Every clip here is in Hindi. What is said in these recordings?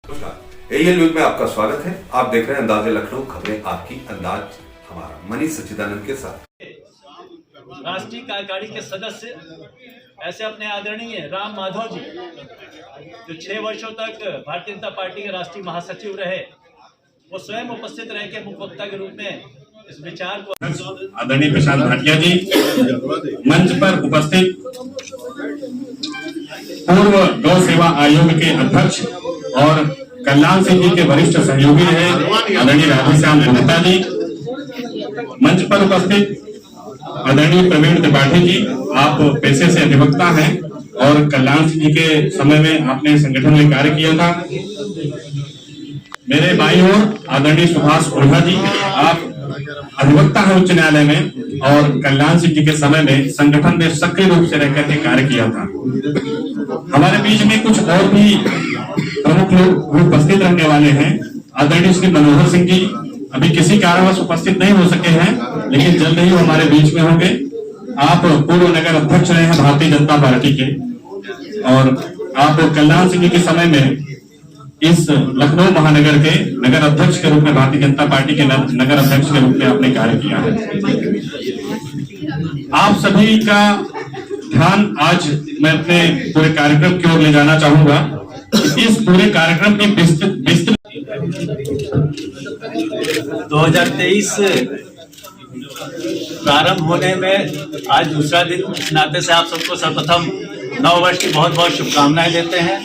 नमस्कार, एएल न्यूज में आपका स्वागत है। आप देख रहे हैं अंदाज़े लखनऊ, खबरें आपकी, अंदाज हमारा। मनीष सच्चिदानंद के साथ। राष्ट्रीय कार्यकारिणी के सदस्य ऐसे अपने आदरणीय राम माधव जी, जो 6 वर्षों तक भारतीय जनता पार्टी के राष्ट्रीय महासचिव रहे, वो स्वयं उपस्थित रह के मुख्य वक्ता के रूप में इस विचार को। आदरणीय प्रशांत भाटिया जी, मंच पर उपस्थित पूर्व गौ सेवा आयोग के अध्यक्ष और कल्याण सिंह जी के वरिष्ठ सहयोगी रहे आदरणीय राधेश्याम गुप्ता जी, मंच पर उपस्थित आदरणीय प्रवीण त्रिपाठी जी, आप पेशे से अधिवक्ता हैं और कल्याण सिंह जी के समय में आपने संगठन में कार्य किया था। मेरे बाईं ओर आदरणीय सुभाष ओझा जी, आप अधिवक्ता हैं उच्च न्यायालय में और कल्याण सिंह जी के समय में संगठन में सक्रिय रूप से रहकर के कार्य किया था। हमारे बीच में कुछ और भी प्रमुख लोग उपस्थित रहने वाले हैं। आदरणीय श्री मनोहर सिंह जी अभी किसी कारणवश उपस्थित नहीं हो सके हैं, लेकिन जल्द ही वो हमारे बीच में होंगे। आप पूर्व नगर अध्यक्ष रहे हैं भारतीय जनता पार्टी के और आप कल्याण सिंह जी के समय में इस लखनऊ महानगर के नगर अध्यक्ष के रूप में, भारतीय जनता पार्टी के नगर अध्यक्ष के रूप में आपने कार्य किया है। आप सभी का ध्यान आज मैं अपने पूरे कार्यक्रम की ओर ले जाना चाहूंगा। इस पूरे कार्यक्रम की विस्तृत 2023 प्रारंभ होने में आज दूसरा दिन, इस नाते से आप सबको सर्वप्रथम नव वर्ष की बहुत बहुत शुभकामनाएं देते हैं।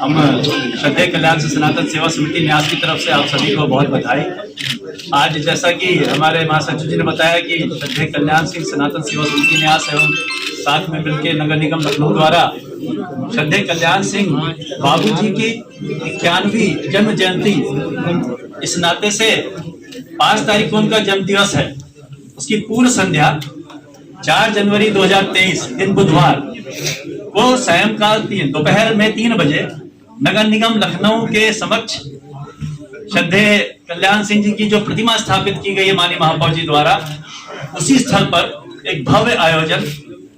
हम श्रद्धेय कल्याण सिंह सनातन सेवा समिति न्यास की तरफ से आप सभी को बहुत बधाई। आज जैसा कि हमारे महासचिव जी ने बताया कि श्रद्धेय कल्याण सिंह सनातन सेवा समिति न्यास एवं साथ में मिलकर नगर निगम लखनऊ द्वारा श्रद्धेय कल्याण सिंह बाबू जी की 91वीं जन्म जयंती, इस नाते से 5 तारीख को उनका जन्म दिवस है, उसकी पूर्व संध्या 4 जनवरी 2023 दिन बुधवार को सायंकाल दोपहर में 3 बजे नगर निगम लखनऊ के समक्ष श्रद्धेय कल्याण सिंह जी की जो प्रतिमा स्थापित की गई है माननीय महापौर जी द्वारा, उसी स्थल पर एक भव्य आयोजन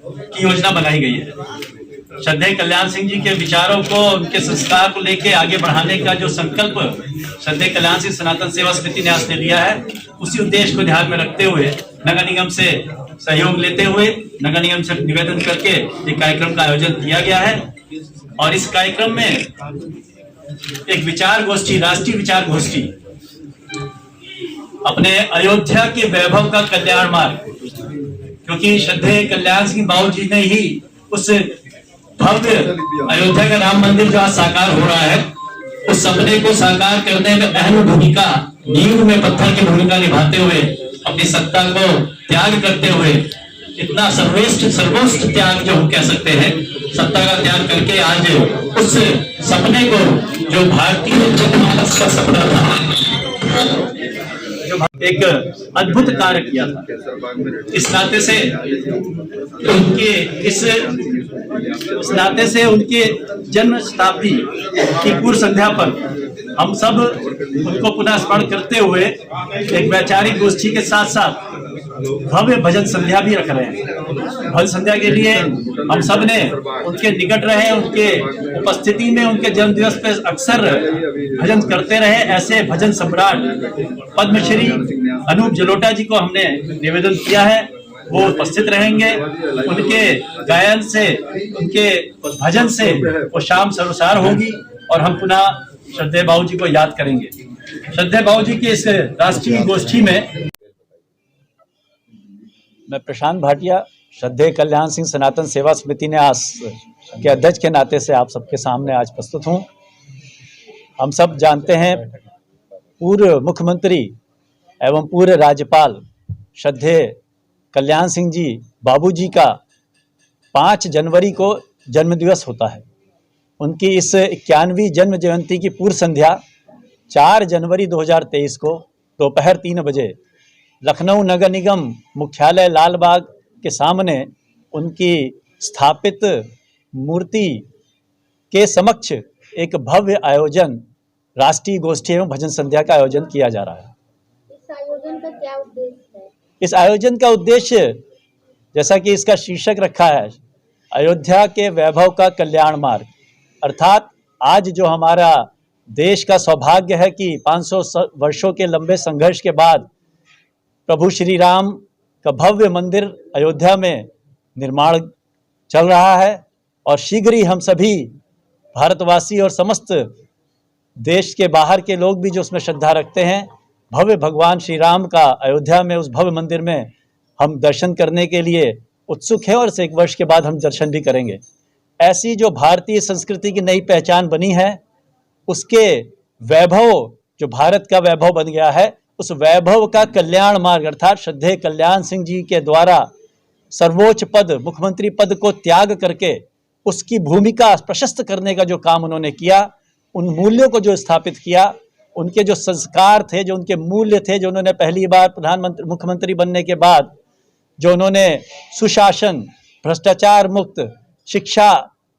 की योजना बनाई गई है। श्रद्धेय कल्याण सिंह जी के विचारों को, उनके संस्कार को लेके आगे बढ़ाने का जो संकल्प श्रद्धेय कल्याण सिंह सनातन सेवा समिति न्यास ने लिया है, उसी उद्देश्य को ध्यान में रखते हुए नगर निगम से सहयोग लेते हुए नगर निगम से निवेदन करके एक कार्यक्रम का आयोजन किया गया है। और इस कार्यक्रम में एक विचार गोष्ठी, राष्ट्रीय विचार गोष्ठी, अपने अयोध्या के वैभव का कल्याण मार्ग, क्योंकि श्रद्धेय कल्याण सिंह बाबू जी ने ही उस भव्य अयोध्या का राम मंदिर जो आज साकार हो रहा है, उस सपने को साकार करने में अहम भूमिका, नींव में पत्थर की भूमिका निभाते हुए, अपनी सत्ता को त्याग करते हुए, इतना सर्वोच्च त्याग जो हम कह सकते हैं, सत्ता का त्याग करके आज उस सपने को, जो भारतीय जनमानस का सपना था, एक अद्भुत कार्य किया था। इस नाते से उनके जन्म शताब्दी की पूर्व संध्या पर हम सब उनको पुनः स्मरण करते हुए एक वैचारिक गोष्ठी के साथ साथ भव्य भजन संध्या भी रख रहे हैं। भजन संध्या के लिए हम सब ने उनके निकट रहे, उनके उपस्थिति में उनके जन्म दिवस पे अक्सर भजन करते रहे। ऐसे भजन सम्राट पद्मश्री अनूप जलोटा जी को हमने निवेदन किया है, वो उपस्थित रहेंगे। उनके गायन से, उनके भजन से वो शाम सर्वसार होगी और हम पुनः श्रद्धेय बाबू जी को याद करेंगे। श्रद्धेय बाबू जी की इस राष्ट्रीय गोष्ठी में मैं प्रशांत भाटिया, श्रद्धेय कल्याण सिंह सनातन सेवा समिति न्यास के अध्यक्ष के नाते से आप सबके सामने आज प्रस्तुत हूँ। हम सब जानते हैं पूर्व मुख्यमंत्री एवं पूर्व राज्यपाल श्रद्धेय कल्याण सिंह जी बाबू जी का 5 जनवरी को जन्मदिवस होता है। उनकी इस 91वीं जन्म जयंती की पूर्व संध्या 4 जनवरी 2023 को दोपहर 3 बजे लखनऊ नगर निगम मुख्यालय लालबाग के सामने उनकी स्थापित मूर्ति के समक्ष एक भव्य आयोजन, राष्ट्रीय गोष्ठी एवं भजन संध्या का आयोजन किया जा रहा है। इस आयोजन का क्या उद्देश्य है? इस आयोजन का उद्देश्य, जैसा कि इसका शीर्षक रखा है, अयोध्या के वैभव का कल्याण मार्ग, अर्थात आज जो हमारा देश का सौभाग्य है कि 500 वर्षों के लंबे संघर्ष के बाद प्रभु श्री राम का भव्य मंदिर अयोध्या में निर्माण चल रहा है और शीघ्र ही हम सभी भारतवासी और समस्त देश के बाहर के लोग भी जो उसमें श्रद्धा रखते हैं, भव्य भगवान श्री राम का अयोध्या में उस भव्य मंदिर में हम दर्शन करने के लिए उत्सुक हैं और इस 1 वर्ष के बाद हम दर्शन भी करेंगे। ऐसी जो भारतीय संस्कृति की नई पहचान बनी है, उसके वैभव, जो भारत का वैभव बन गया है, उस वैभव का कल्याण मार्ग अर्थात श्रद्धेय कल्याण सिंह जी के द्वारा सर्वोच्च पद, मुख्यमंत्री पद को त्याग करके उसकी भूमिका प्रशस्त करने का जो काम उन्होंने किया, उन मूल्यों को जो स्थापित किया, उनके जो संस्कार थे, जो उनके मूल्य थे, जो उन्होंने पहली बार प्रधानमंत्री मुख्यमंत्री बनने के बाद जो उन्होंने सुशासन, भ्रष्टाचार मुक्त शिक्षा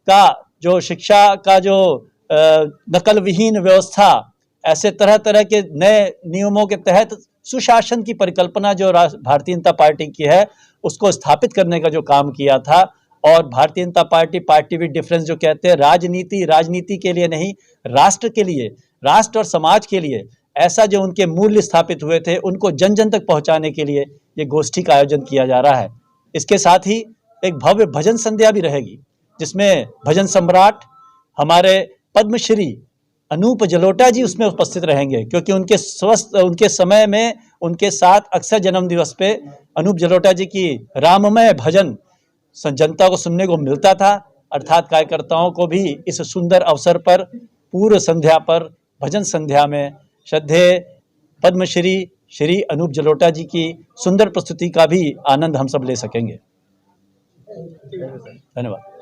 का जो नकल विहीन व्यवस्था, ऐसे तरह तरह के नए नियमों के तहत सुशासन की परिकल्पना जो भारतीय जनता पार्टी की है, उसको स्थापित करने का जो काम किया था। और Bharatiya Janata party with difference जो कहते हैं, राजनीति के लिए नहीं, राष्ट्र के लिए, राष्ट्र और समाज के लिए ऐसा जो उनके मूल्य स्थापित हुए थे, उनको जन जन तक पहुंचाने के लिए ये गोष्ठी का आयोजन किया जा रहा है। इसके साथ ही एक भव्य भजन संध्या भी रहेगी, जिसमें भजन सम्राट हमारे पद्मश्री अनूप जलोटा जी उसमें उपस्थित रहेंगे, क्योंकि उनके समय में उनके साथ अक्सर जन्म दिवस पे अनूप जलोटा जी की राममय भजन जनता को सुनने को मिलता था। अर्थात कार्यकर्ताओं को भी इस सुंदर अवसर पर पूर्व संध्या पर भजन संध्या में श्रद्धेय पद्मश्री श्री अनूप जलोटा जी की सुंदर प्रस्तुति का भी आनंद हम सब ले सकेंगे। धन्यवाद।